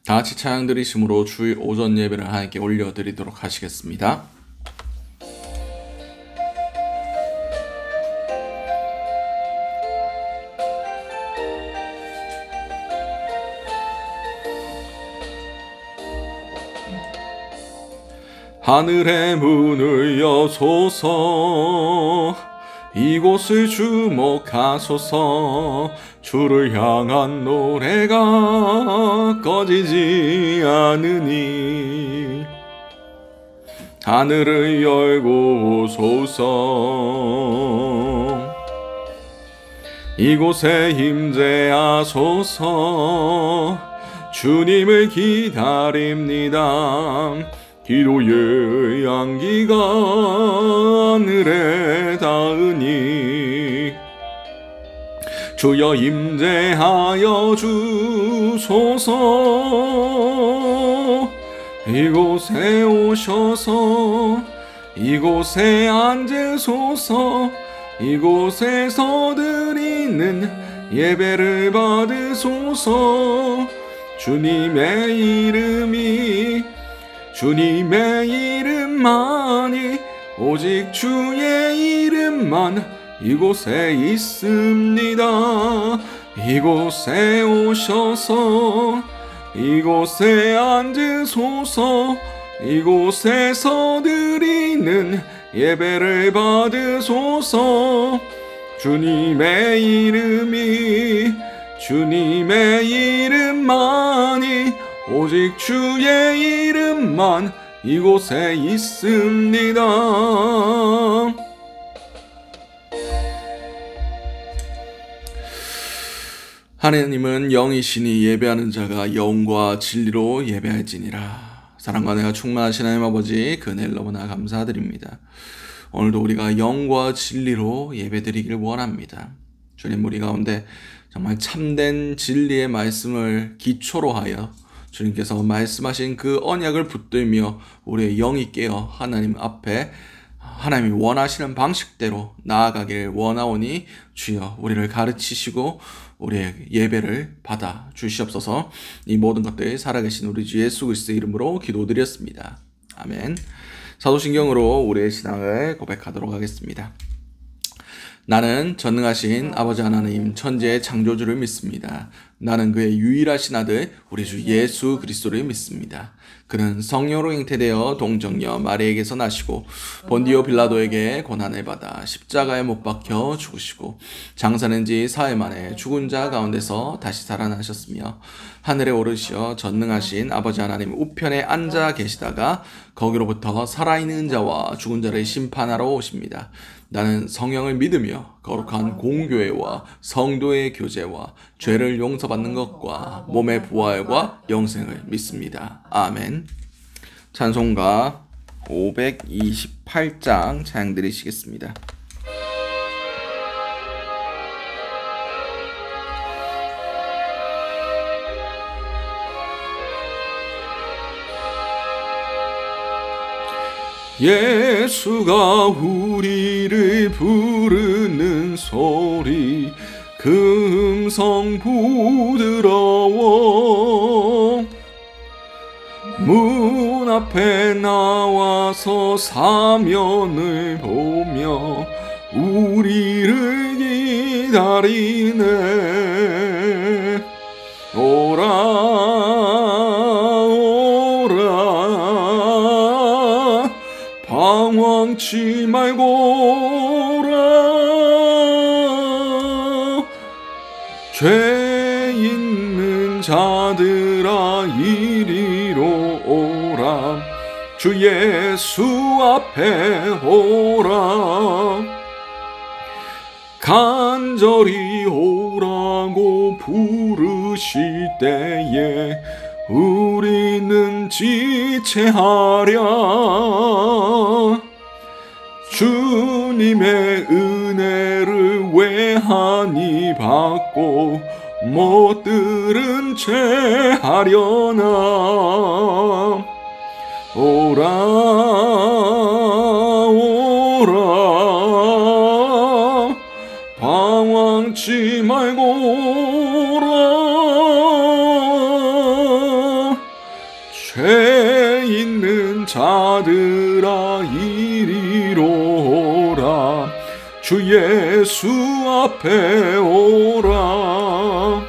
다 같이 찬양 드리심으로 주일 오전 예배를 하나님께 올려드리도록 하시겠습니다. 하늘의 문을 여소서, 이곳을 주목하소서. 주를 향한 노래가 꺼지지 않으니 하늘을 열고 오소서. 이곳에 임재하소서. 주님을 기다립니다. 기도의 향기가 하늘에 닿으니 주여 임재하여 주소서. 이곳에 오셔서 이곳에 앉으소서. 이곳에서 드리는 예배를 받으소서. 주님의 이름만이, 오직 주의 이름만 이곳에 있습니다. 이곳에 오셔서 이곳에 앉으소서. 이곳에서 드리는 예배를 받으소서. 주님의 이름만이, 오직 주의 이름만 이곳에 있습니다. 하나님은 영이시니 예배하는 자가 영과 진리로 예배할지니라. 사랑과 은혜가 충만하신 하나님 아버지, 그 은혜를 너무나 감사드립니다. 오늘도 우리가 영과 진리로 예배드리길 원합니다. 주님, 우리 가운데 정말 참된 진리의 말씀을 기초로 하여 주님께서 말씀하신 그 언약을 붙들며 우리의 영이 깨어 하나님 앞에 하나님이 원하시는 방식대로 나아가길 원하오니 주여 우리를 가르치시고 우리의 예배를 받아 주시옵소서. 이 모든 것들 살아계신 우리 주 예수 그리스도의 이름으로 기도드렸습니다. 아멘. 사도신경으로 우리의 신앙을 고백하도록 하겠습니다. 나는 전능하신 아버지 하나님 천지의 창조주를 믿습니다. 나는 그의 유일하신 아들 우리 주 예수 그리스도를 믿습니다. 그는 성령으로 잉태되어 동정녀 마리에게서 나시고 본디오 빌라도에게 고난을 받아 십자가에 못 박혀 죽으시고 장사된 지 사흘 만에 죽은 자 가운데서 다시 살아나셨으며 하늘에 오르시어 전능하신 아버지 하나님 우편에 앉아 계시다가 거기로부터 살아있는 자와 죽은 자를 심판하러 오십니다. 나는 성령을 믿으며 거룩한 공교회와 성도의 교제와 죄를 용서받는 것과 몸의 부활과 영생을 믿습니다. 아멘. 찬송가 528장 찬양 드리시겠습니다. 예수가 우리를 부르는 소리, 그 음성 부드러워. 문 앞에 나와서 사면을 보며 우리를 기다리네. 방황치 말고라. 죄 있는 자들아 이리로 오라. 주 예수 앞에 오라. 간절히 오라고 부르실 때에 우리는 지체하랴. 주님의 은혜를 외하니 받고 못 들은 채 하려나. 오라 오라 방황치 말고라. 죄 있는 자들아 이리로 오라. 주 예수 앞에 오라.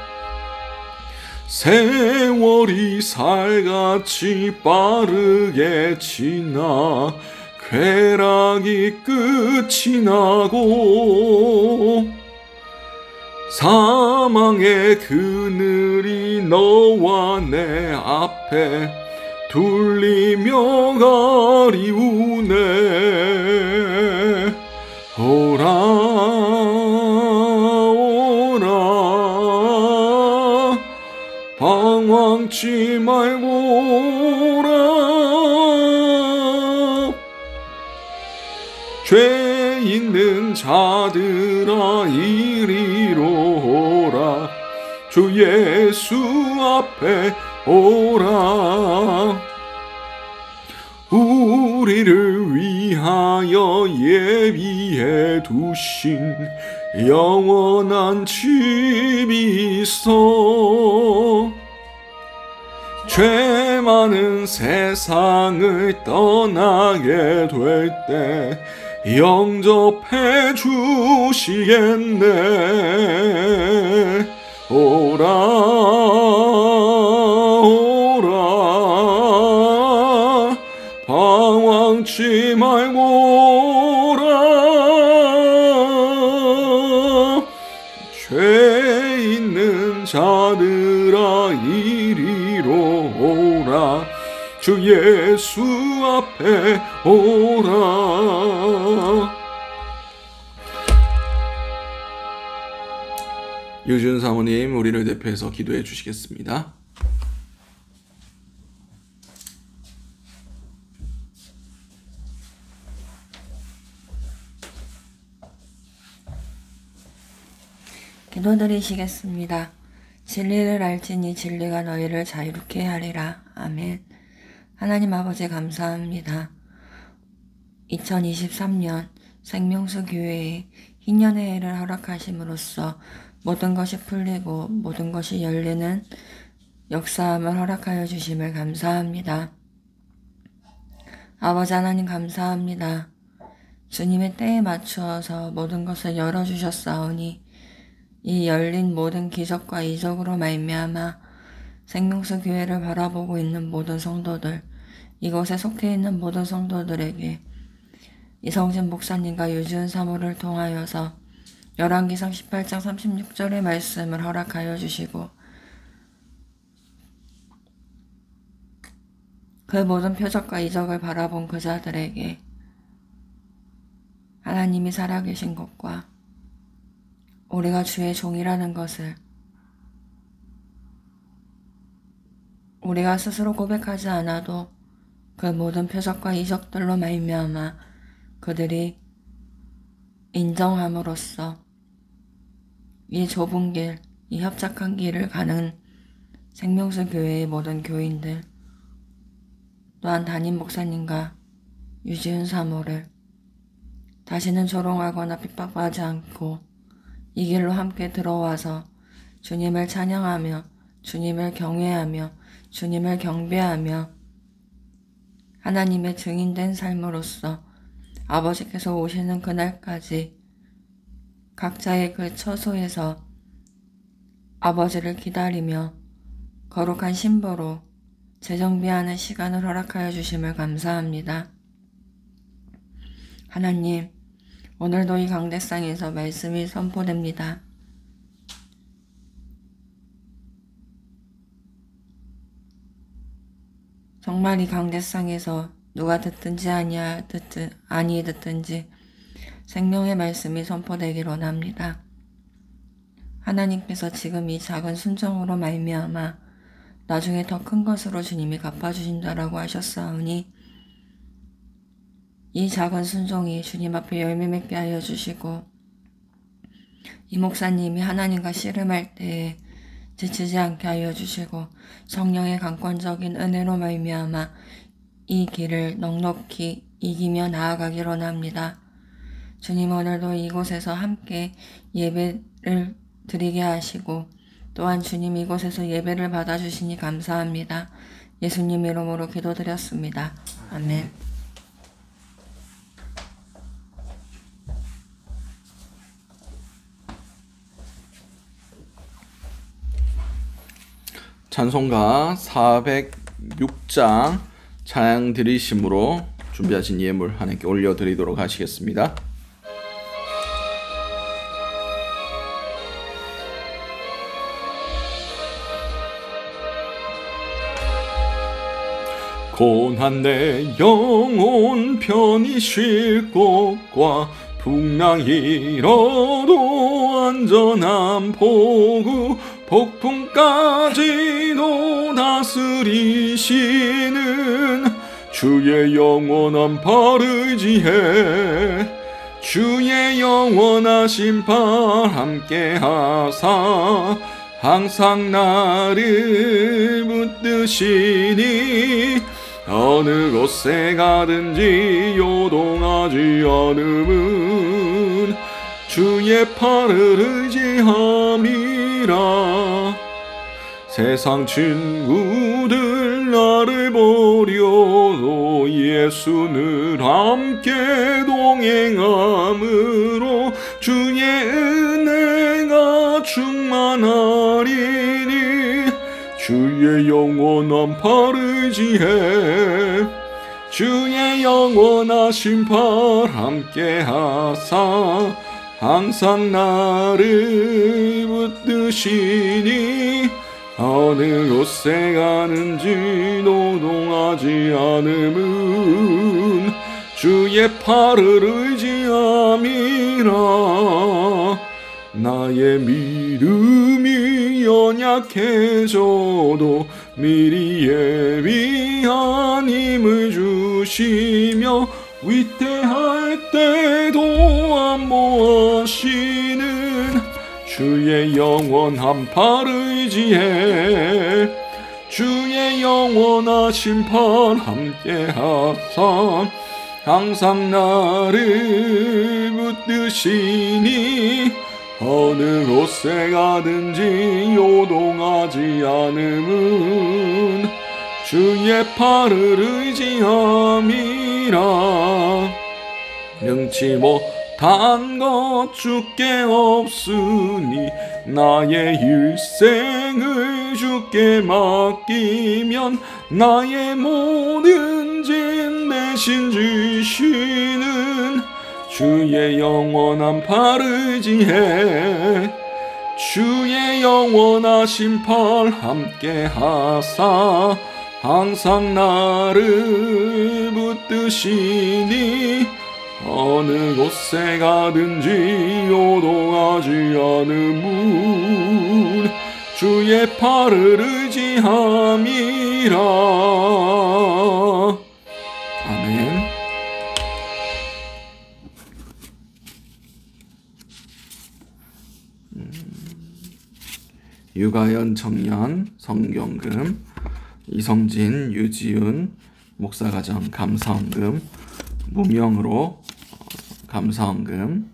세월이 살같이 빠르게 지나 쾌락이 끝이 나고 사망의 그늘이 너와 내 앞에 둘리며 가리우네. 오라 오라 방황치 말고 오라. 죄 있는 자들아 이리로 오라. 주 예수 앞에 오라. 우리를 위하여 예비해 두신 영원한 집이 있어. 죄 많은 세상을 떠나게 될 때 영접해 주시겠네. 오라 오라 방황치 말고 오라. 죄 있는 자들아 이리로 오라. 주 예수 앞에 오라. 유준 사모님, 우리를 대표해서 기도해 주시겠습니다. 기도드리시겠습니다. 진리를 알지니 진리가 너희를 자유롭게 하리라. 아멘. 하나님 아버지 감사합니다. 2023년 생명수 교회에 희년의 해를 허락하심으로써 모든 것이 풀리고 모든 것이 열리는 역사함을 허락하여 주심을 감사합니다. 아버지 하나님 감사합니다. 주님의 때에 맞추어서 모든 것을 열어주셨사오니 이 열린 모든 기적과 이적으로 말미암아 생명수 교회를 바라보고 있는 모든 성도들, 이곳에 속해 있는 모든 성도들에게 이성진 목사님과 유지은 사모를 통하여서 열왕기상 18장 36절의 말씀을 허락하여 주시고 그 모든 표적과 이적을 바라본 그 자들에게 하나님이 살아계신 것과 우리가 주의 종이라는 것을 우리가 스스로 고백하지 않아도 그 모든 표적과 이적들로 말미암아 그들이 인정함으로써 이 좁은 길, 이 협착한 길을 가는 생명수 교회의 모든 교인들 또한 담임 목사님과 유지은 사모를 다시는 조롱하거나 핍박하지 않고 이 길로 함께 들어와서 주님을 찬양하며 주님을 경외하며 주님을 경배하며 하나님의 증인된 삶으로서 아버지께서 오시는 그날까지 각자의 그 처소에서 아버지를 기다리며 거룩한 신부로 재정비하는 시간을 허락하여 주심을 감사합니다. 하나님, 오늘도 이 강대상에서 말씀이 선포됩니다. 정말 이 강대상에서 누가 듣든지 아니 듣든지 생명의 말씀이 선포되기를 원합니다. 하나님께서 지금 이 작은 순종으로 말미암아 나중에 더 큰 것으로 주님이 갚아주신다라고 하셨사오니 이 작은 순종이 주님 앞에 열매 맺게 하여 주시고 이 목사님이 하나님과 씨름할 때에 지치지 않게 하여 주시고 성령의 강권적인 은혜로 말미암아 이 길을 넉넉히 이기며 나아가기를 원합니다. 주님, 오늘도 이곳에서 함께 예배를 드리게 하시고 또한 주님 이곳에서 예배를 받아주시니 감사합니다. 예수님 이름으로 기도드렸습니다. 아멘. 찬송가 406장 찬양 드리심으로 준비하신 예물 하나님께 올려드리도록 하시겠습니다. 고난 내 영혼 편히 쉴 곳과 풍랑이러도 안전한 포구 폭풍까지도 다스리시는 주의 영원한 팔 의지해 주의 영원하신 팔 함께하사 항상 나를 붙드시니 어느 곳에 가든지 요동하지 않음은 주의 팔을 의지함이라. 세상 친구들 나를 버려도 예수는 함께 동행함으로 주의 은혜가 충만하리니 주의 영원한 팔 의지해 주의 영원하신 팔 함께하사 항상 나를 붙드시니 어느 곳에 가는지 노동하지 않음은 주의 팔을 의지함이라. 나의 믿음이 연약해져도 미리 예비한 힘을 주시며 위태할 때도 안보하시는 주의 영원한 팔 의지해 주의 영원하신 팔 함께하사 항상 나를 붙드시니 어느 곳에 가든지 요동하지 않음은 주의 팔을 의지함이라. 능치 못한 것 주께 없으니 나의 일생을 주께 맡기면 나의 모든 짐 대신 지시는 주의 영원한 팔 의지해 주의 영원하신 팔 함께하사 항상 나를 붙드시니 어느 곳에 가든지 요동하지 않음은 주의 팔을 의지함이라. 아멘. 유가연 청년 성경금, 이성진, 유지훈 목사가정 감사헌금, 무명으로 감사헌금,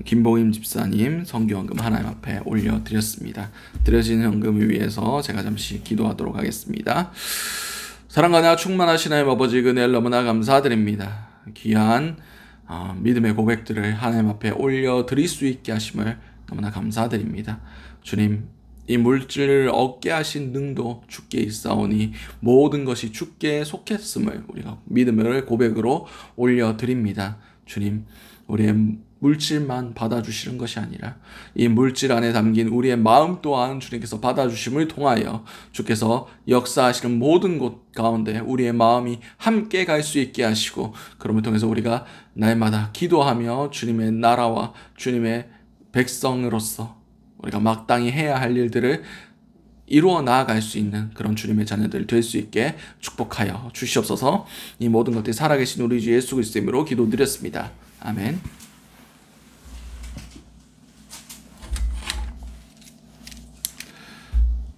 김봉임 집사님 성교헌금 하나님 앞에 올려드렸습니다. 드려진 헌금을 위해서 제가 잠시 기도하도록 하겠습니다. 사랑과 은혜가 충만하신 하나님 아버지 은혜를 너무나 감사드립니다. 귀한 믿음의 고백들을 하나님 앞에 올려드릴 수 있게 하심을 너무나 감사드립니다. 주님, 이 물질을 얻게 하신 능도 주께 있사오니 모든 것이 주께 속했음을 우리가 믿음의 고백으로 올려드립니다. 주님, 우리의 물질만 받아주시는 것이 아니라 이 물질 안에 담긴 우리의 마음 또한 주님께서 받아주심을 통하여 주께서 역사하시는 모든 곳 가운데 우리의 마음이 함께 갈 수 있게 하시고, 그럼을 통해서 우리가 날마다 기도하며 주님의 나라와 주님의 백성으로서 우리가 마땅히 해야 할 일들을 이루어 나아갈 수 있는 그런 주님의 자녀들 될 수 있게 축복하여 주시옵소서. 이 모든 것들이 살아계신 우리 주 예수 그리스도의 이름으로 기도드렸습니다. 아멘.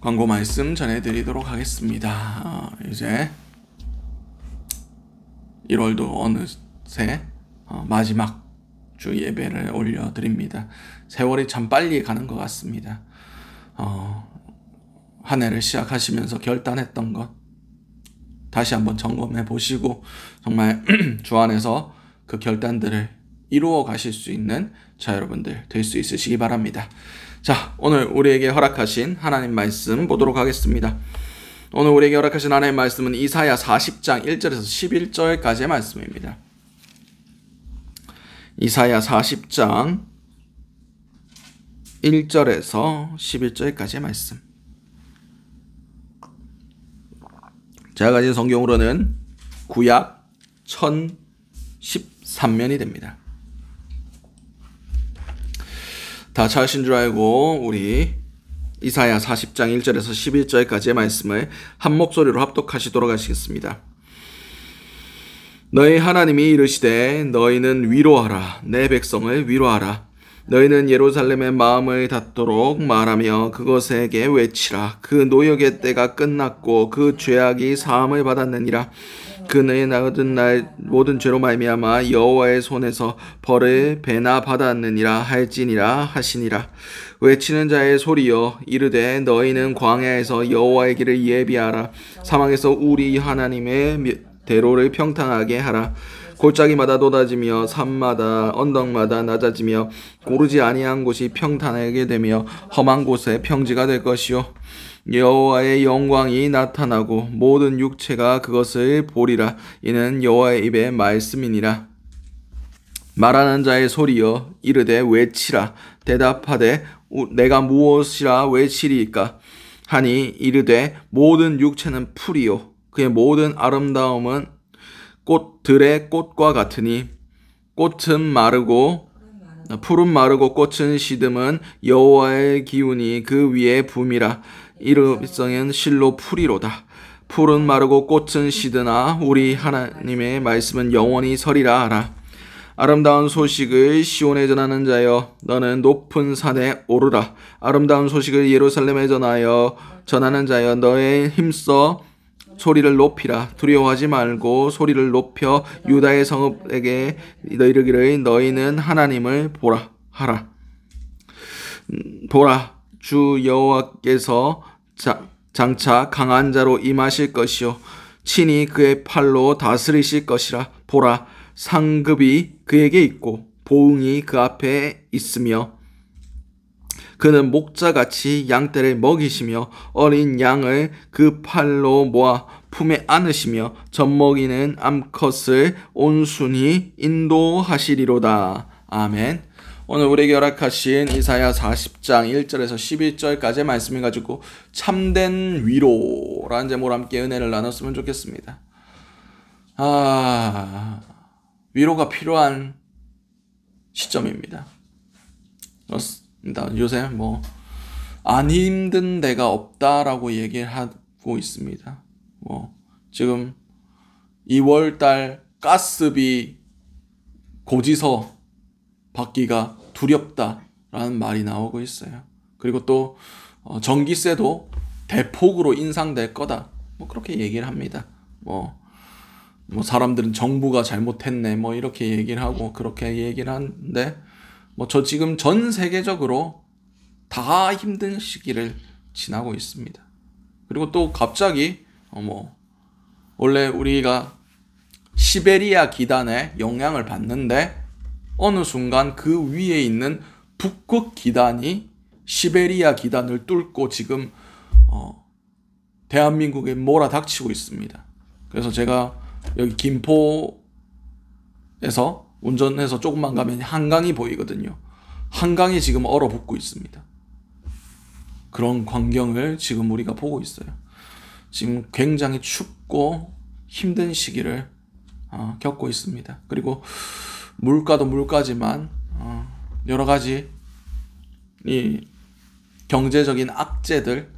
광고 말씀 전해드리도록 하겠습니다. 이제 1월도 어느새 마지막 주 예배를 올려드립니다. 세월이 참 빨리 가는 것 같습니다. 한 해를 시작하시면서 결단했던 것 다시 한번 점검해 보시고 정말 주 안에서 그 결단들을 이루어 가실 수 있는 자 여러분들 될 수 있으시기 바랍니다. 자, 오늘 우리에게 허락하신 하나님 말씀 보도록 하겠습니다. 오늘 우리에게 허락하신 하나님 말씀은 이사야 40장 1절에서 11절까지의 말씀입니다. 이사야 40장 1절에서 11절까지의 말씀. 제가 가진 성경으로는 구약 1013면이 됩니다. 다 찾으신 줄 알고 우리 이사야 40장 1절에서 11절까지의 말씀을 한 목소리로 합독하시도록 하시겠습니다. 너희 하나님이 이르시되 너희는 위로하라. 내 백성을 위로하라. 너희는 예루살렘의 마음을 닫도록 말하며 그것에게 외치라. 그 노역의 때가 끝났고 그 죄악이 사함을 받았느니라. 그의 나거든 날 모든 죄로 말미암아 여호와의 손에서 벌을 배나 받았느니라 할지니라 하시니라. 외치는 자의 소리여 이르되 너희는 광야에서 여호와의 길을 예비하라. 사막에서 우리 하나님의 대로를 평탄하게 하라. 골짜기마다 돋아지며 산마다 언덕마다 낮아지며 고르지 아니한 곳이 평탄하게 되며 험한 곳에 평지가 될 것이요 여호와의 영광이 나타나고 모든 육체가 그것을 보리라. 이는 여호와의 입의 말씀이니라. 말하는 자의 소리여 이르되 외치라. 대답하되 내가 무엇이라 외치리이까 하니 이르되 모든 육체는 풀이요 그의 모든 아름다움은 꽃들의 꽃과 같으니 꽃은 마르고 풀은 마르고 꽃은 시듬은 여호와의 기운이 그 위에 붐이라. 이름성은 실로 풀이로다. 풀은 마르고 꽃은 시드나 우리 하나님의 말씀은 영원히 서리라 하라. 아름다운 소식을 시온에 전하는 자여 너는 높은 산에 오르라. 아름다운 소식을 예루살렘에 전하는 자여 너의 힘써 소리를 높이라. 두려워하지 말고 소리를 높여 유다의 성읍에게 이르기를 너희는 하나님을 보라 하라. 보라 주 여호와께서 장차 강한 자로 임하실 것이요 친히 그의 팔로 다스리실 것이라. 보라 상급이 그에게 있고 보응이 그 앞에 있으며 그는 목자같이 양떼를 먹이시며 어린 양을 그 팔로 모아 품에 안으시며 젖먹이는 암컷을 온순히 인도하시리로다. 아멘. 오늘 우리에게 허락하신 이사야 40장 1절에서 11절까지의 말씀을 가지고 참된 위로라는 제목으로 함께 은혜를 나눴으면 좋겠습니다. 위로가 필요한 시점입니다. 요새 안 힘든 데가 없다라고 얘기를 하고 있습니다. 지금 2월달 가스비 고지서 받기가 두렵다라는 말이 나오고 있어요. 그리고 또 전기세도 대폭으로 인상될 거다. 그렇게 얘기를 합니다. 사람들은 정부가 잘못했네. 이렇게 얘기를 하고 그렇게 얘기를 하는데 저 지금 전 세계적으로 다 힘든 시기를 지나고 있습니다. 그리고 또 갑자기 원래 우리가 시베리아 기단에 영향을 받는데 어느 순간 그 위에 있는 북극 기단이 시베리아 기단을 뚫고 지금 대한민국에 몰아닥치고 있습니다. 그래서 제가 여기 김포에서 운전해서 조금만 가면 한강이 보이거든요. 한강이 지금 얼어붙고 있습니다. 그런 광경을 지금 우리가 보고 있어요. 지금 굉장히 춥고 힘든 시기를 겪고 있습니다. 그리고 물가도 물가지만 여러 가지 이 경제적인 악재들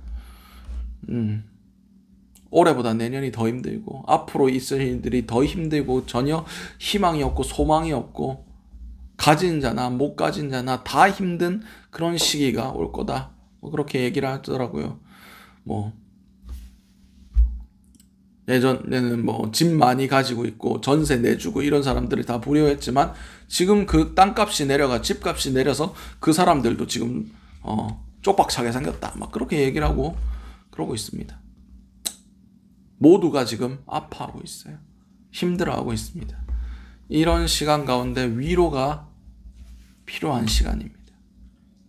올해보다 내년이 더 힘들고 앞으로 있을 일들이 더 힘들고 전혀 희망이 없고 소망이 없고 가진 자나 못 가진 자나 다 힘든 그런 시기가 올 거다. 그렇게 얘기를 하더라고요. 예전에는 집 많이 가지고 있고 전세 내주고 이런 사람들이 다 부유했지만 지금 그 땅값이 내려가 집값이 내려서 그 사람들도 지금 쪽박차게 생겼다. 그렇게 얘기를 하고 그러고 있습니다. 모두가 지금 아파하고 있어요. 힘들어하고 있습니다. 이런 시간 가운데 위로가 필요한 시간입니다.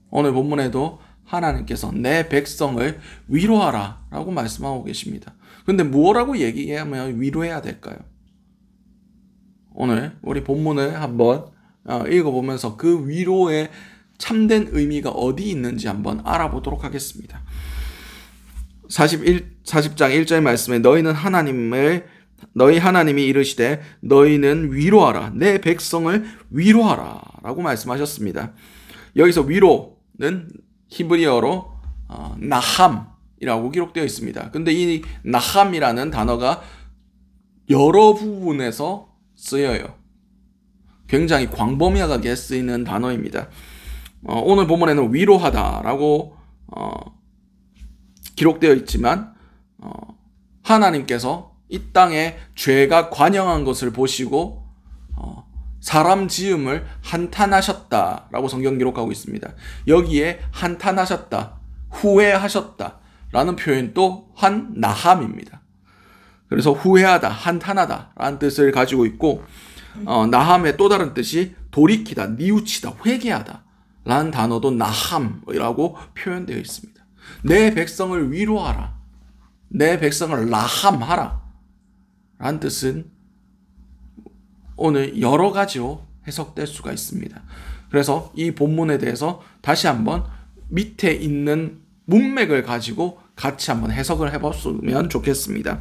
오늘 본문에도 하나님께서 내 백성을 위로하라 라고 말씀하고 계십니다. 근데 뭐라고 얘기하면 위로해야 될까요? 오늘 우리 본문을 한번 읽어보면서 그 위로의 참된 의미가 어디 있는지 한번 알아보도록 하겠습니다. 40장 1절 말씀에 너희 하나님이 이르시되 너희는 위로하라 내 백성을 위로하라 라고 말씀하셨습니다. 여기서 위로는 히브리어로 나함이라고 기록되어 있습니다. 근데 이 나함이라는 단어가 여러 부분에서 쓰여요. 굉장히 광범위하게 쓰이는 단어입니다. 오늘 본문에는 위로하다라고 기록되어 있지만 하나님께서 이 땅에 죄가 관영한 것을 보시고 사람 지음을 한탄하셨다라고 성경 기록하고 있습니다. 여기에 한탄하셨다, 후회하셨다 라는 표현 또한 나함입니다. 그래서 후회하다, 한탄하다 라는 뜻을 가지고 있고 나함의 또 다른 뜻이 돌이키다, 뉘우치다, 회개하다 라는 단어도 나함이라고 표현되어 있습니다. 내 백성을 위로하라, 내 백성을 나함하라 라는 뜻은 오늘 여러 가지로 해석될 수가 있습니다. 그래서 이 본문에 대해서 다시 한번 밑에 있는 문맥을 가지고 같이 한번 해석을 해봤으면 좋겠습니다.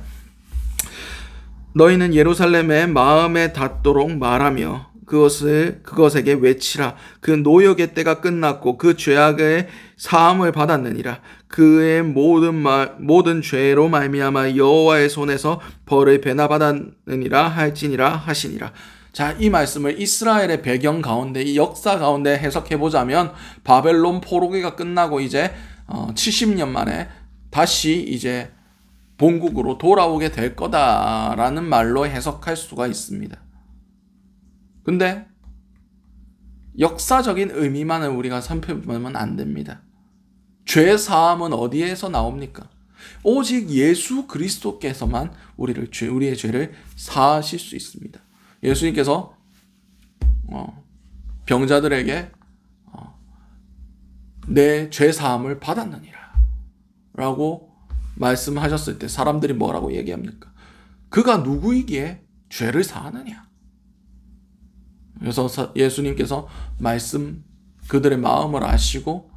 너희는 예루살렘에 마음에 닿도록 말하며 그것에게 외치라. 그 노역의 때가 끝났고 그 죄악의 사함을 받았느니라. 그의 모든 죄로 말미암아 여호와의 손에서 벌을 배나 받았느니라 할지니라 하시니라. 자, 이 말씀을 이스라엘의 배경 가운데, 이 역사 가운데 해석해 보자면 바벨론 포로기가 끝나고 이제 70년 만에 다시 이제 본국으로 돌아오게 될 거다라는 말로 해석할 수가 있습니다. 근데 역사적인 의미만을 우리가 살펴보면 안 됩니다. 죄 사함은 어디에서 나옵니까? 오직 예수 그리스도께서만 우리의 죄를 사하실 수 있습니다. 예수님께서 병자들에게 내 죄 사함을 받았느니라 라고 말씀하셨을 때 사람들이 뭐라고 얘기합니까? 그가 누구이기에 죄를 사하느냐? 그래서 예수님께서 그들의 마음을 아시고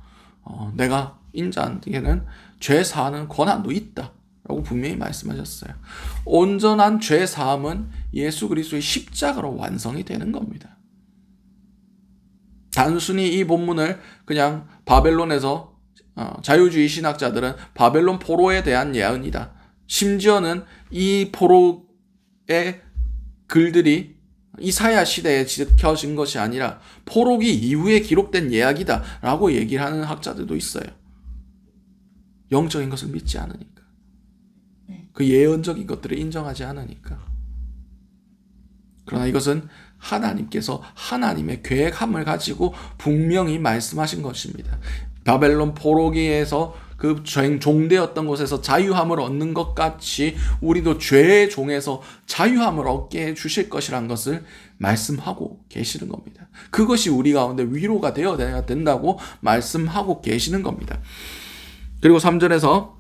내가 인자한테는 죄 사하는 권한도 있다 라고 분명히 말씀하셨어요. 온전한 죄 사함은 예수 그리스도의 십자가로 완성이 되는 겁니다. 단순히 이 본문을 그냥 바벨론에서 자유주의 신학자들은 바벨론 포로에 대한 예언이다. 심지어는 이 포로의 글들이 이사야 시대에 지켜진 것이 아니라 포로기 이후에 기록된 이야기다 라고 얘기를 하는 학자들도 있어요. 영적인 것을 믿지 않으니까. 그 예언적인 것들을 인정하지 않으니까. 그러나 이것은 하나님께서 하나님의 계획함을 가지고 분명히 말씀하신 것입니다. 바벨론 포로기에서 그 종되었던 곳에서 자유함을 얻는 것 같이 우리도 죄의 종에서 자유함을 얻게 해주실 것이란 것을 말씀하고 계시는 겁니다. 그것이 우리 가운데 위로가 되어야 된다고 말씀하고 계시는 겁니다. 그리고 3절에서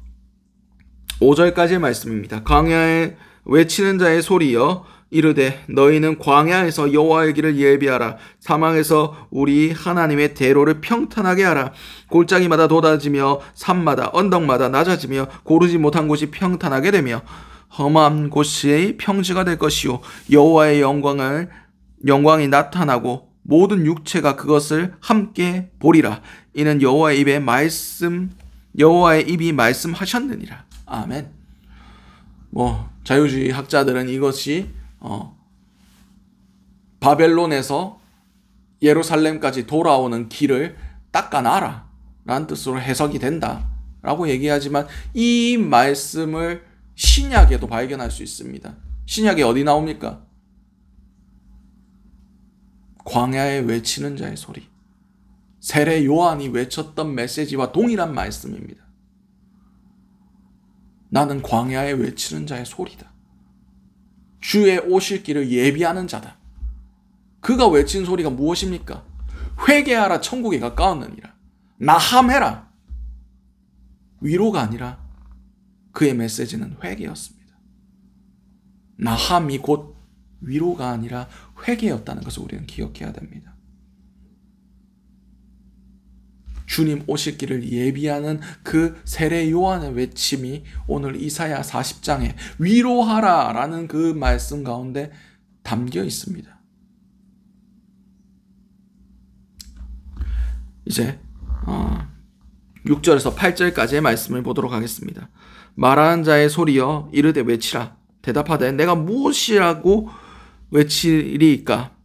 5절까지의 말씀입니다. 광야에 외치는 자의 소리여 이르되 너희는 광야에서 여호와의 길을 예비하라. 사막에서 우리 하나님의 대로를 평탄하게 하라. 골짜기마다 돋아지며 산마다 언덕마다 낮아지며 고르지 못한 곳이 평탄하게 되며 험한 곳이 평지가 될 것이요 여호와의 영광이 나타나고 모든 육체가 그것을 함께 보리라. 이는 여호와의 입이 말씀하셨느니라. 아멘. 자유주의 학자들은 이것이 바벨론에서 예루살렘까지 돌아오는 길을 닦아놔라 라는 뜻으로 해석이 된다 라고 얘기하지만 이 말씀을 신약에도 발견할 수 있습니다. 신약에 어디 나옵니까? 광야에 외치는 자의 소리. 세례 요한이 외쳤던 메시지와 동일한 말씀입니다. 나는 광야에 외치는 자의 소리다. 주의 오실 길을 예비하는 자다. 그가 외친 소리가 무엇입니까? 회개하라, 천국이 가까웠느니라. 나함해라. 위로가 아니라 그의 메시지는 회개였습니다. 나함이 곧 위로가 아니라 회개였다는 것을 우리는 기억해야 됩니다. 주님 오실 길을 예비하는 그 세례 요한의 외침이 오늘 이사야 40장에 위로하라 라는 그 말씀 가운데 담겨 있습니다. 이제 6절에서 8절까지의 말씀을 보도록 하겠습니다. 말하는 자의 소리여 이르되 외치라. 대답하되 내가 무엇이라고 외치리이까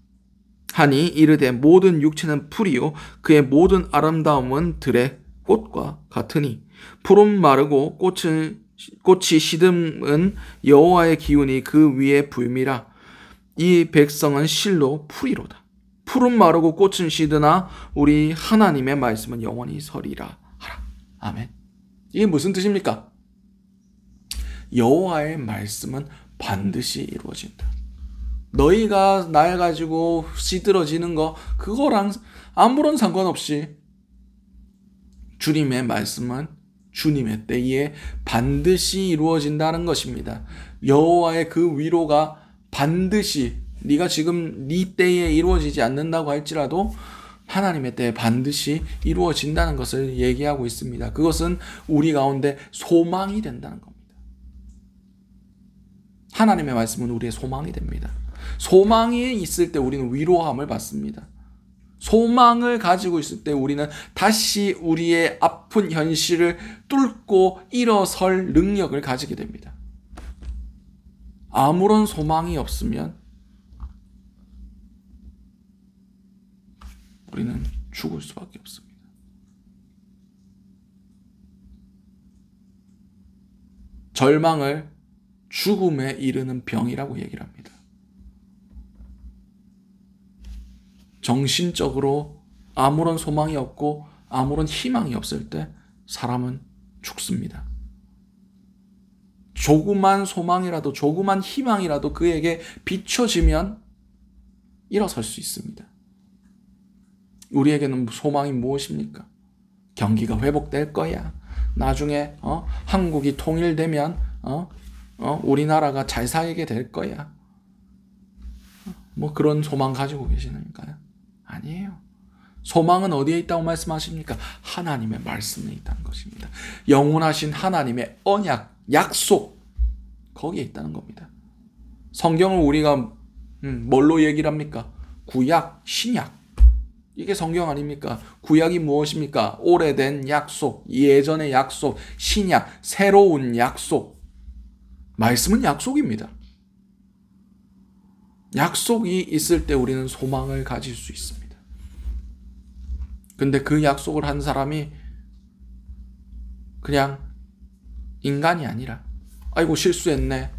하니 이르되 모든 육체는 풀이요 그의 모든 아름다움은 들의 꽃과 같으니 푸른 마르고 꽃이 시듬은 여호와의 기운이 그 위에 불미라. 이 백성은 실로 풀이로다. 푸른 마르고 꽃은 시드나 우리 하나님의 말씀은 영원히 서리라 하라. 아멘. 이게 무슨 뜻입니까? 여호와의 말씀은 반드시 이루어진다. 너희가 날 가지고 시들어지는 거 그거랑 아무런 상관없이 주님의 말씀은 주님의 때에 반드시 이루어진다는 것입니다. 여호와의 그 위로가 반드시 네가 지금 네 때에 이루어지지 않는다고 할지라도 하나님의 때에 반드시 이루어진다는 것을 얘기하고 있습니다. 그것은 우리 가운데 소망이 된다는 겁니다. 하나님의 말씀은 우리의 소망이 됩니다. 소망이 있을 때 우리는 위로함을 받습니다. 소망을 가지고 있을 때 우리는 다시 우리의 아픈 현실을 뚫고 일어설 능력을 가지게 됩니다. 아무런 소망이 없으면 우리는 죽을 수밖에 없습니다. 절망을 죽음에 이르는 병이라고 얘기를 합니다. 정신적으로 아무런 소망이 없고 아무런 희망이 없을 때 사람은 죽습니다. 조그만 소망이라도 조그만 희망이라도 그에게 비춰지면 일어설 수 있습니다. 우리에게는 소망이 무엇입니까? 경기가 회복될 거야. 나중에 한국이 통일되면 우리나라가 잘 살게 될 거야. 뭐 그런 소망 가지고 계시는가요? 아니에요. 소망은 어디에 있다고 말씀하십니까? 하나님의 말씀에 있다는 것입니다. 영원하신 하나님의 언약, 약속 거기에 있다는 겁니다. 성경을 우리가 뭘로 얘기를 합니까? 구약, 신약. 이게 성경 아닙니까? 구약이 무엇입니까? 오래된 약속, 예전의 약속, 신약, 새로운 약속. 말씀은 약속입니다. 약속이 있을 때 우리는 소망을 가질 수 있습니다. 근데 그 약속을 한 사람이 그냥 인간이 아니라 아이고 실수했네.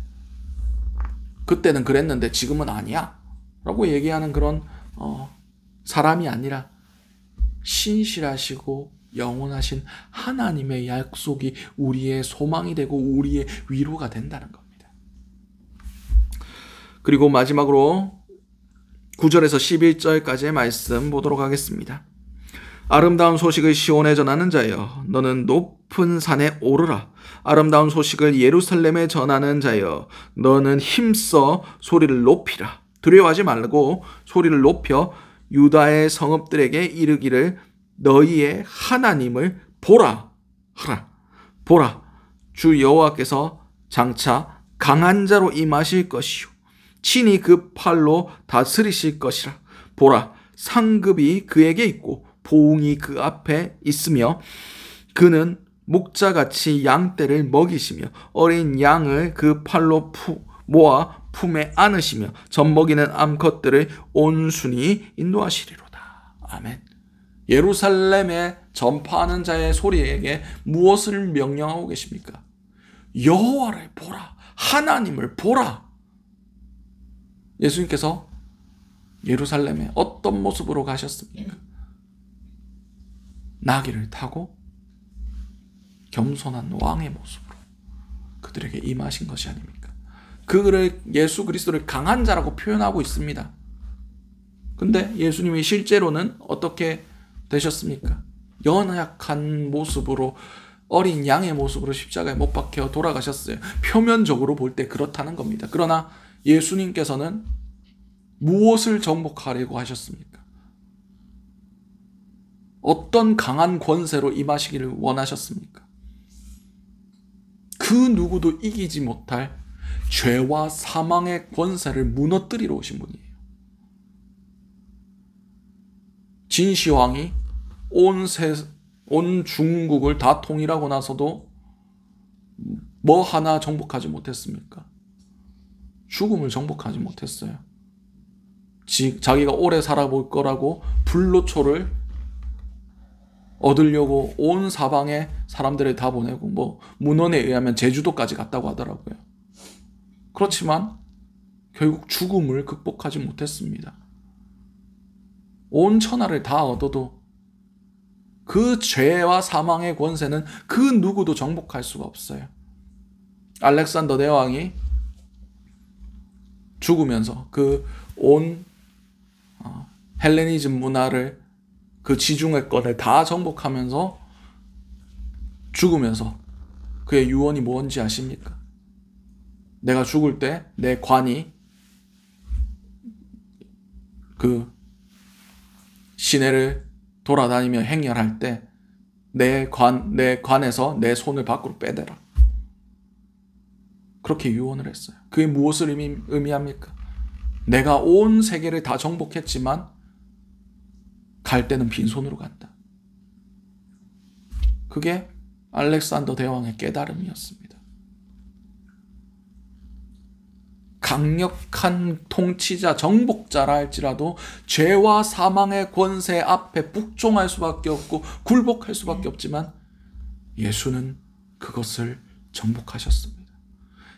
그때는 그랬는데 지금은 아니야. 라고 얘기하는 그런 사람이 아니라 신실하시고 영원하신 하나님의 약속이 우리의 소망이 되고 우리의 위로가 된다는 겁니다. 그리고 마지막으로 9절에서 11절까지의 말씀 보도록 하겠습니다. 아름다운 소식을 시온에 전하는 자여 너는 높은 산에 오르라. 아름다운 소식을 예루살렘에 전하는 자여 너는 힘써 소리를 높이라. 두려워하지 말고 소리를 높여 유다의 성읍들에게 이르기를 너희의 하나님을 보라 하라. 보라 주 여호와께서 장차 강한 자로 임하실 것이요 친히 그 팔로 다스리실 것이라. 보라 상급이 그에게 있고 보응이 그 앞에 있으며 그는 목자같이 양떼를 먹이시며 어린 양을 그 팔로 모아 품에 안으시며 젖먹이는 암컷들을 온순히 인도하시리로다. 아멘. 예루살렘에 전파하는 자의 소리에게 무엇을 명령하고 계십니까? 여호와를 보라. 하나님을 보라. 예수님께서 예루살렘에 어떤 모습으로 가셨습니까? 나귀를 타고 겸손한 왕의 모습으로. 그들에게 임하신 것이 아닙니까? 그를 예수 그리스도를 강한 자라고 표현하고 있습니다. 근데 예수님이 실제로는 어떻게 되셨습니까? 연약한 모습으로, 어린 양의 모습으로 십자가에 못 박혀 돌아가셨어요. 표면적으로 볼 때 그렇다는 겁니다. 그러나 예수님께서는 무엇을 정복하려고 하셨습니까? 어떤 강한 권세로 임하시기를 원하셨습니까? 그 누구도 이기지 못할 죄와 사망의 권세를 무너뜨리러 오신 분이에요. 진시황이 온 중국을 다 통일하고 나서도 뭐 하나 정복하지 못했습니까? 죽음을 정복하지 못했어요. 자기가 오래 살아볼 거라고 불로초를 얻으려고 온 사방에 사람들을 다 보내고, 뭐 문헌에 의하면 제주도까지 갔다고 하더라고요. 그렇지만 결국 죽음을 극복하지 못했습니다. 온 천하를 다 얻어도 그 죄와 사망의 권세는 그 누구도 정복할 수가 없어요. 알렉산더 대왕이 죽으면서 그 온 헬레니즘 문화를, 그 지중해권을 다 정복하면서 죽으면서 그의 유언이 뭔지 아십니까? 내가 죽을 때 내 관이 그 시내를 돌아다니며 행렬할 때 내 관에서 내 손을 밖으로 빼대라. 그렇게 유언을 했어요. 그게 무엇을 의미합니까? 내가 온 세계를 다 정복했지만 갈 때는 빈손으로 간다. 그게 알렉산더 대왕의 깨달음이었습니다. 강력한 통치자, 정복자라 할지라도 죄와 사망의 권세 앞에 복종할 수밖에 없고 굴복할 수밖에 없지만 예수는 그것을 정복하셨습니다.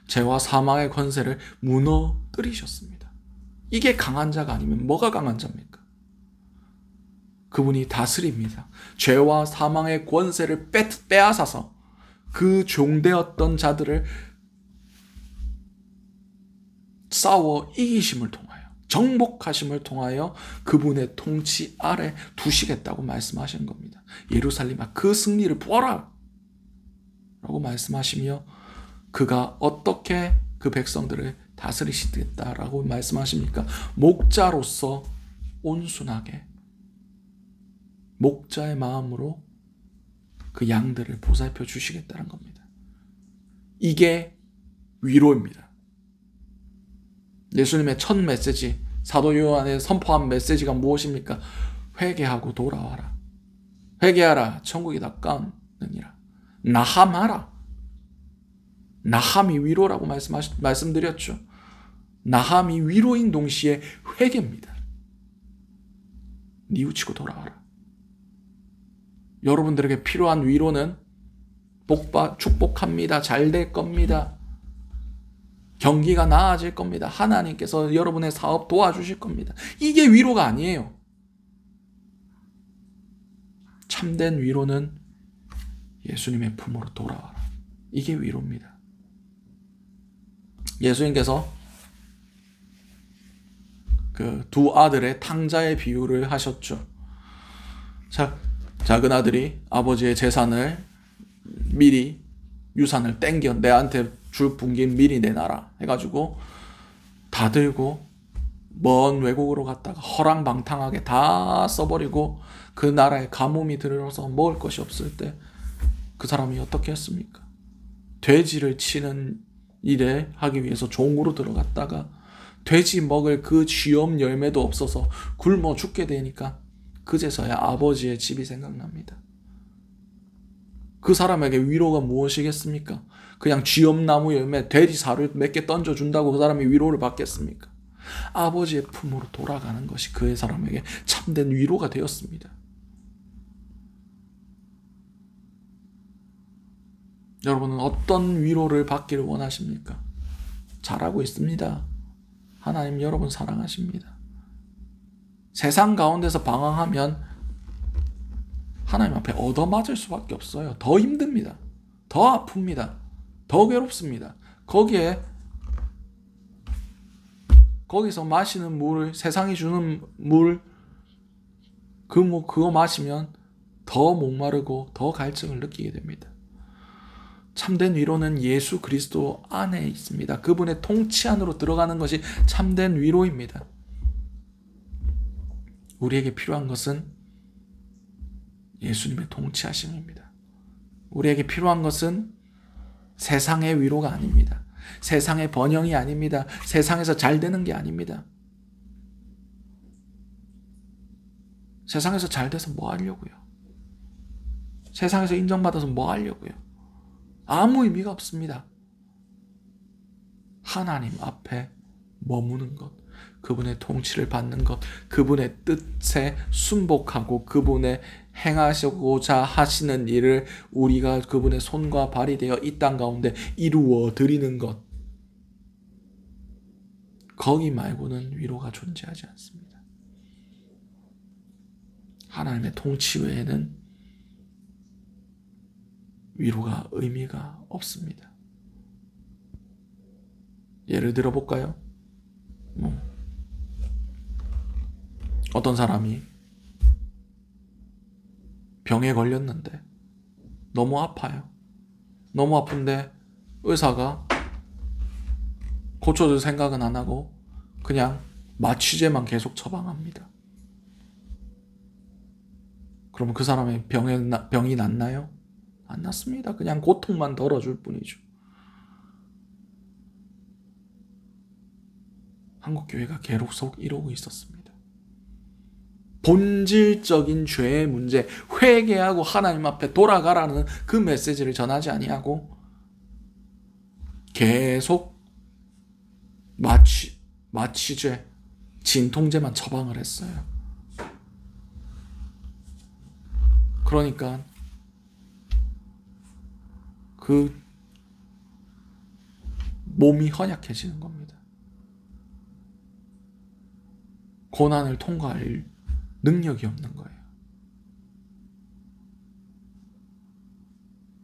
죄와 사망의 권세를 무너뜨리셨습니다. 이게 강한 자가 아니면 뭐가 강한 자입니까? 그분이 다스립니다. 죄와 사망의 권세를 빼앗아서 그 종되었던 자들을 싸워 이기심을 통하여, 정복하심을 통하여 그분의 통치 아래 두시겠다고 말씀하시는 겁니다. 예루살렘아, 그 승리를 보아라! 라고 말씀하시며 그가 어떻게 그 백성들을 다스리시겠다라고 말씀하십니까? 목자로서 온순하게 목자의 마음으로 그 양들을 보살펴 주시겠다는 겁니다. 이게 위로입니다. 예수님의 첫 메시지, 사도 요한의 선포한 메시지가 무엇입니까? 회개하고 돌아와라. 회개하라. 천국이 가까우니라. 나함하라. 나함이 위로라고 말씀드렸죠. 나함이 위로인 동시에 회개입니다. 뉘우치고 돌아와라. 여러분들에게 필요한 위로는 축복합니다. 잘 될 겁니다. 경기가 나아질 겁니다. 하나님께서 여러분의 사업 도와주실 겁니다. 이게 위로가 아니에요. 참된 위로는 예수님의 품으로 돌아와라. 이게 위로입니다. 예수님께서 그 두 아들의 탕자의 비유를 하셨죠. 작은 아들이 아버지의 재산을 미리, 유산을 땡겨 내한테 줄 분긴 미리 내놔라 해가지고 다 들고 먼 외국으로 갔다가 허랑방탕하게 다 써버리고 그 나라에 가뭄이 들어서 먹을 것이 없을 때 그 사람이 어떻게 했습니까? 돼지를 치는 일에 하기 위해서 종으로 들어갔다가 돼지 먹을 그 쥐엄 열매도 없어서 굶어 죽게 되니까 그제서야 아버지의 집이 생각납니다. 그 사람에게 위로가 무엇이겠습니까? 그냥 쥐엄나무 열매, 돼지 살을 몇 개 던져준다고 그 사람이 위로를 받겠습니까? 아버지의 품으로 돌아가는 것이 그 사람에게 참된 위로가 되었습니다. 여러분은 어떤 위로를 받기를 원하십니까? 잘하고 있습니다. 하나님 여러분 사랑하십니다. 세상 가운데서 방황하면 하나님 앞에 얻어맞을 수밖에 없어요. 더 힘듭니다. 더 아픕니다. 더 괴롭습니다. 거기서 마시는 물을, 세상이 주는 물, 그거 마시면 더 목마르고 더 갈증을 느끼게 됩니다. 참된 위로는 예수 그리스도 안에 있습니다. 그분의 통치 안으로 들어가는 것이 참된 위로입니다. 우리에게 필요한 것은 예수님의 통치하심입니다. 우리에게 필요한 것은 세상의 위로가 아닙니다. 세상의 번영이 아닙니다. 세상에서 잘 되는 게 아닙니다. 세상에서 잘 돼서 뭐 하려고요? 세상에서 인정받아서 뭐 하려고요? 아무 의미가 없습니다. 하나님 앞에 머무는 것, 그분의 통치를 받는 것, 그분의 뜻에 순복하고 그분의 행하시고자 하시는 일을 우리가 그분의 손과 발이 되어 이 땅 가운데 이루어 드리는 것, 거기 말고는 위로가 존재하지 않습니다. 하나님의 통치 외에는 위로가 의미가 없습니다. 예를 들어 볼까요? 어떤 사람이 병에 걸렸는데 너무 아파요. 너무 아픈데 의사가 고쳐줄 생각은 안 하고 그냥 마취제만 계속 처방합니다. 그러면 그 사람의 병이 낫나요? 안 낫습니다. 그냥 고통만 덜어줄 뿐이죠. 한국교회가 계속 이러고 있었습니다. 본질적인 죄의 문제, 회개하고 하나님 앞에 돌아가라는 그 메시지를 전하지 아니하고 계속 마취제, 진통제만 처방을 했어요. 그러니까 그 몸이 허약해지는 겁니다. 고난을 통과할 능력이 없는 거예요.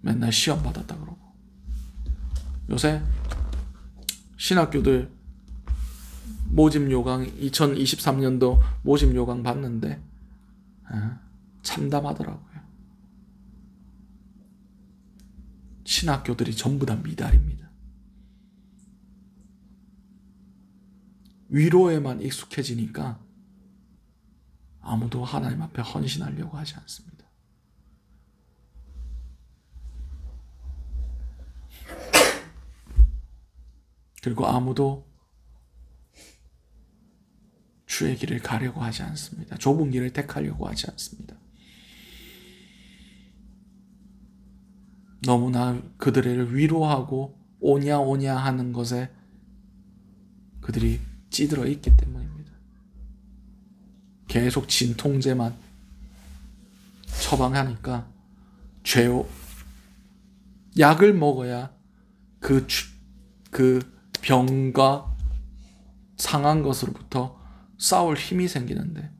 맨날 시험 받았다 그러고. 요새 신학교들 모집 요강 2023년도 모집 요강 봤는데 참담하더라고요. 신학교들이 전부 다 미달입니다. 위로에만 익숙해지니까 아무도 하나님 앞에 헌신하려고 하지 않습니다. 그리고 아무도 주의 길을 가려고 하지 않습니다. 좁은 길을 택하려고 하지 않습니다. 너무나 그들을 위로하고 오냐 하는 것에 그들이 찌들어 있기 때문입니다. 계속 진통제만 처방하니까 약을 먹어야 그 병과 상한 것으로부터 싸울 힘이 생기는데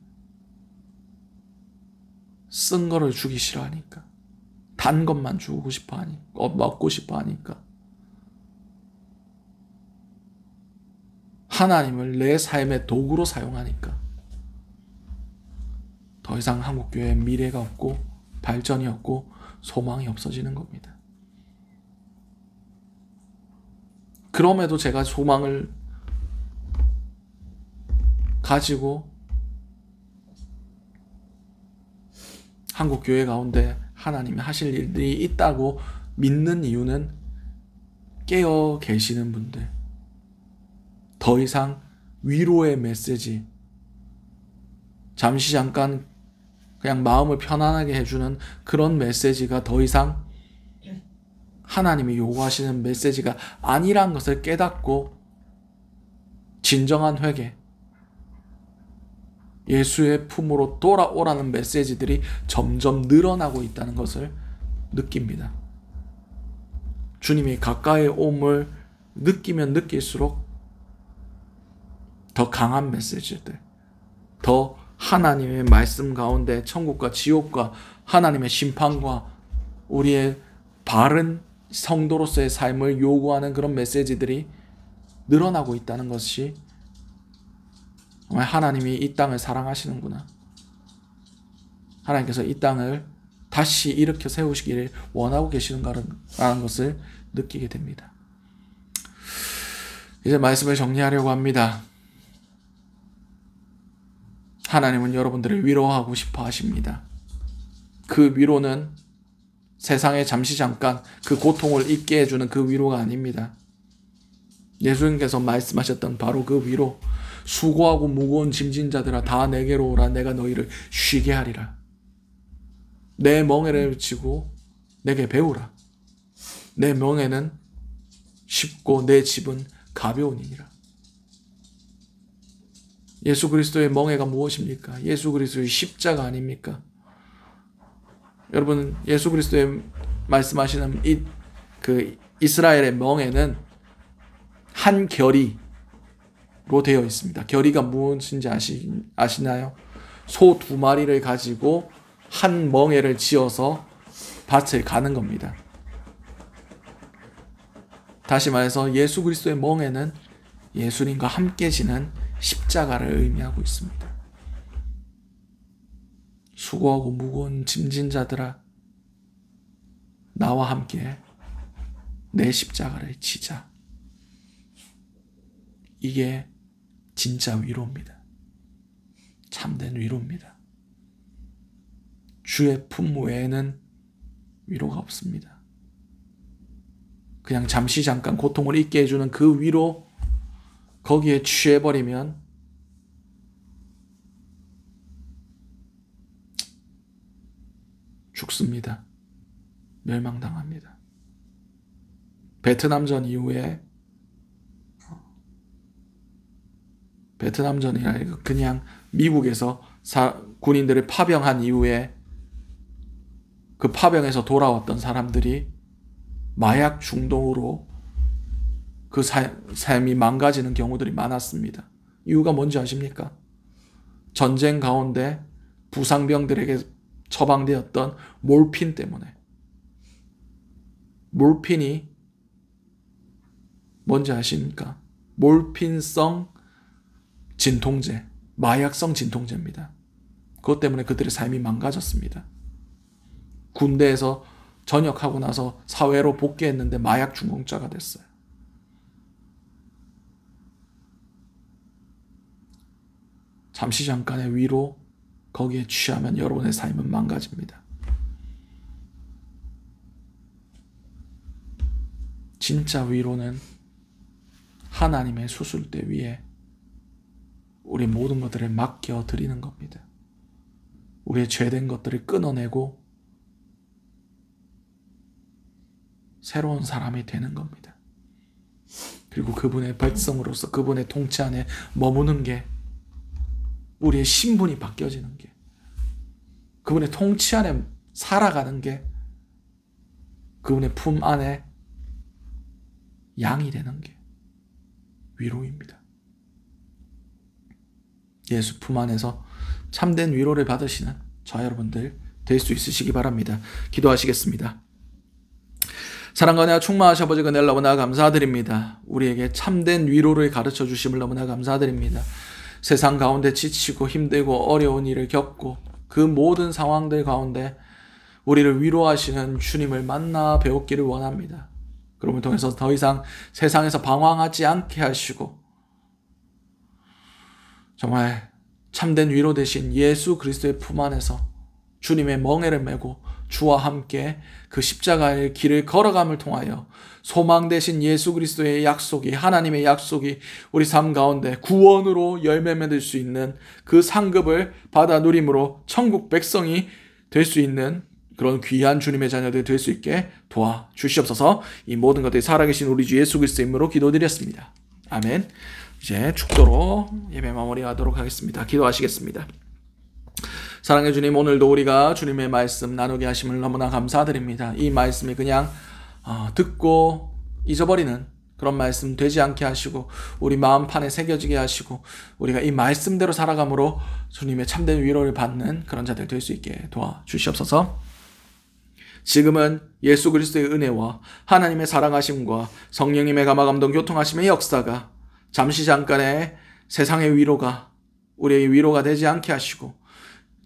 쓴 거를 주기 싫어하니까, 단 것만 주고 싶어 하니까, 먹고 싶어 하니까, 하나님을 내 삶의 도구로 사용하니까 더 이상 한국교회에 미래가 없고 발전이 없고 소망이 없어지는 겁니다. 그럼에도 제가 소망을 가지고 한국교회 가운데 하나님이 하실 일들이 있다고 믿는 이유는 깨어 계시는 분들, 더 이상 위로의 메시지, 잠깐 그냥 마음을 편안하게 해주는 그런 메시지가 더 이상 하나님이 요구하시는 메시지가 아니란 것을 깨닫고 진정한 회개, 예수의 품으로 돌아오라는 메시지들이 점점 늘어나고 있다는 것을 느낍니다. 주님이 가까이 옴을 느끼면 느낄수록 더 강한 메시지들, 더 하나님의 말씀 가운데 천국과 지옥과 하나님의 심판과 우리의 바른 성도로서의 삶을 요구하는 그런 메시지들이 늘어나고 있다는 것이 정말 하나님이 이 땅을 사랑하시는구나. 하나님께서 이 땅을 다시 일으켜 세우시기를 원하고 계시는가라는 것을 느끼게 됩니다. 이제 말씀을 정리하려고 합니다. 하나님은 여러분들을 위로하고 싶어 하십니다. 그 위로는 세상에 잠시 잠깐 그 고통을 잊게 해주는 그 위로가 아닙니다. 예수님께서 말씀하셨던 바로 그 위로, 수고하고 무거운 짐진 자들아 다 내게로 오라, 내가 너희를 쉬게 하리라. 내 멍에를 지고 내게 배우라. 내 멍에는 쉽고 내 짐은 가벼우니라. 예수 그리스도의 멍에가 무엇입니까? 예수 그리스도의 십자가 아닙니까? 여러분, 예수 그리스도의 말씀하시는 그 이스라엘의 멍에는 한 결의로 되어 있습니다. 결의가 무엇인지 아시나요? 소 2마리를 가지고 한 멍에를 지어서 밭을 가는 겁니다. 다시 말해서 예수 그리스도의 멍에는 예수님과 함께 지는 십자가를 의미하고 있습니다. 수고하고 무거운 짐진 자들아 나와 함께 내 십자가를 지자. 이게 진짜 위로입니다. 참된 위로입니다. 주의 품 외에는 위로가 없습니다. 그냥 잠시 잠깐 고통을 잊게 해주는 그 위로, 거기에 취해버리면 죽습니다. 멸망당합니다. 베트남전 이후에, 베트남전이 아니고 그냥 미국에서 군인들을 파병한 이후에 그 파병에서 돌아왔던 사람들이 마약 중독으로 그 삶이 망가지는 경우들이 많았습니다. 이유가 뭔지 아십니까? 전쟁 가운데 부상병들에게 처방되었던 몰핀 때문에. 몰핀이 뭔지 아십니까? 몰핀성 진통제, 마약성 진통제입니다. 그것 때문에 그들의 삶이 망가졌습니다. 군대에서 전역하고 나서 사회로 복귀했는데 마약 중독자가 됐어요. 잠시 잠깐의 위로, 거기에 취하면 여러분의 삶은 망가집니다. 진짜 위로는 하나님의 수술대 위에 우리 모든 것들을 맡겨드리는 겁니다. 우리의 죄된 것들을 끊어내고 새로운 사람이 되는 겁니다. 그리고 그분의 백성으로서 그분의 통치 안에 머무는 게, 우리의 신분이 바뀌어지는 게, 그분의 통치 안에 살아가는 게, 그분의 품 안에 양이 되는 게 위로입니다. 예수 품 안에서 참된 위로를 받으시는 저 여러분들 될 수 있으시기 바랍니다. 기도하시겠습니다. 사랑과 은혜가 충만하신 아버지 은혜를 너무나 감사드립니다. 우리에게 참된 위로를 가르쳐 주심을 너무나 감사드립니다. 세상 가운데 지치고 힘들고 어려운 일을 겪고 그 모든 상황들 가운데 우리를 위로하시는 주님을 만나 배웠기를 원합니다. 그럼을 통해서 더 이상 세상에서 방황하지 않게 하시고 정말 참된 위로 되신 예수 그리스도의 품 안에서 주님의 멍에를 메고 주와 함께 그 십자가의 길을 걸어감을 통하여 소망 되신 예수 그리스도의 약속이, 하나님의 약속이 우리 삶 가운데 구원으로 열매 맺을 수 있는 그 상급을 받아 누림으로 천국 백성이 될 수 있는 그런 귀한 주님의 자녀들 될 수 있게 도와주시옵소서. 이 모든 것들이 살아계신 우리 주 예수 그리스도의 이름으로 기도드렸습니다. 아멘. 이제 축도로 예배 마무리하도록 하겠습니다. 기도하시겠습니다. 사랑의 주님, 오늘도 우리가 주님의 말씀 나누게 하심을 너무나 감사드립니다. 이 말씀이 그냥 듣고 잊어버리는 그런 말씀 되지 않게 하시고 우리 마음판에 새겨지게 하시고 우리가 이 말씀대로 살아감으로 주님의 참된 위로를 받는 그런 자들 될 수 있게 도와주시옵소서. 지금은 예수 그리스도의 은혜와 하나님의 사랑하심과 성령님의 감화감동 교통하심의 역사가 잠시 잠깐의 세상의 위로가 우리의 위로가 되지 않게 하시고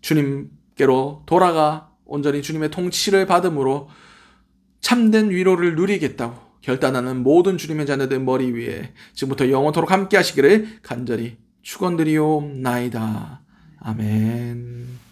주님께로 돌아가 온전히 주님의 통치를 받음으로 참된 위로를 누리겠다고 결단하는 모든 주님의 자녀들 머리 위에 지금부터 영원토록 함께 하시기를 간절히 축원드리옵나이다. 아멘.